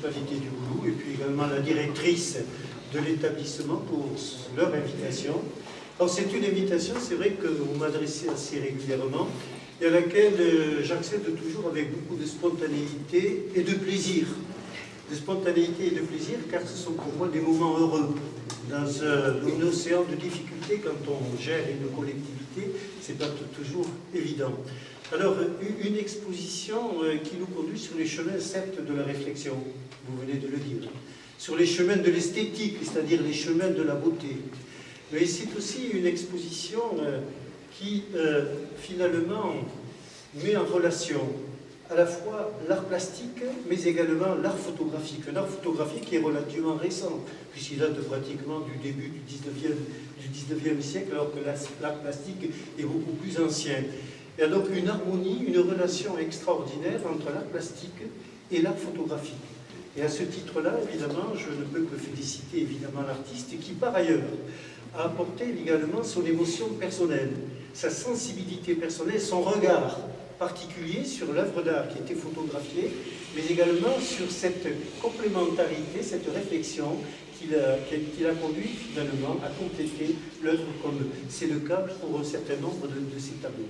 municipalité du Gouloup et puis également la directrice de l'établissement pour leur invitation. Alors c'est une invitation, c'est vrai que vous m'adressez assez régulièrement et à laquelle j'accède toujours avec beaucoup de spontanéité et de plaisir. De spontanéité et de plaisir car ce sont pour moi des moments heureux. Dans un océan de difficultés, quand on gère une collectivité, c'est pas toujours évident. Alors, une exposition qui nous conduit sur les chemins, certes, de la réflexion, vous venez de le dire, sur les chemins de l'esthétique, c'est-à-dire les chemins de la beauté. Mais c'est aussi une exposition qui, finalement, met en relation à la fois l'art plastique, mais également l'art photographique. Un art photographique qui est relativement récent, puisqu'il date pratiquement du début du 19e siècle, alors que l'art plastique est beaucoup plus ancien. Il y a donc une harmonie, une relation extraordinaire entre l'art plastique et l'art photographique. Et à ce titre-là, évidemment, je ne peux que féliciter évidemment l'artiste qui, par ailleurs, a apporté également son émotion personnelle, sa sensibilité personnelle, son regard particulier sur l'œuvre d'art qui était photographiée, mais également sur cette complémentarité, cette réflexion qui l'a conduit finalement à compléter l'œuvre comme c'est le cas pour un certain nombre de ces tableaux.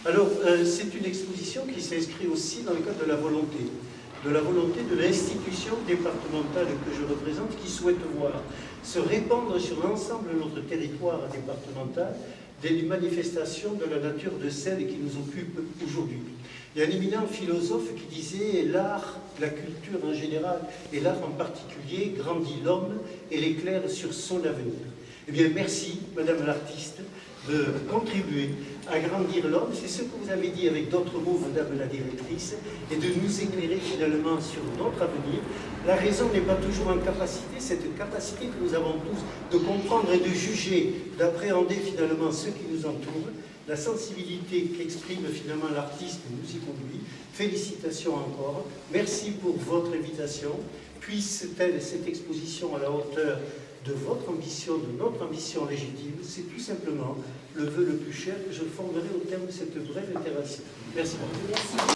Alors, c'est une exposition qui s'inscrit aussi dans le cadre de la volonté de l'institution départementale que je représente, qui souhaite voir se répandre sur l'ensemble de notre territoire départemental des manifestations de la nature de celle qui nous occupe aujourd'hui. Il y a un éminent philosophe qui disait « l'art, la culture en général et l'art en particulier grandit l'homme et l'éclaire sur son avenir ». Eh bien, merci, Madame l'artiste, de contribuer à grandir l'homme. C'est ce que vous avez dit avec d'autres mots, Madame la directrice, et de nous éclairer finalement sur notre avenir. La raison n'est pas toujours en capacité, cette capacité que nous avons tous de comprendre et de juger, d'appréhender finalement ce qui nous entoure, la sensibilité qu'exprime finalement l'artiste nous y conduit. Félicitations encore. Merci pour votre invitation. Puisse-t-elle, cette exposition à la hauteur de votre ambition, de notre ambition légitime, c'est tout simplement le vœu le plus cher que je formerai au terme de cette brève interaction. Merci beaucoup. Merci.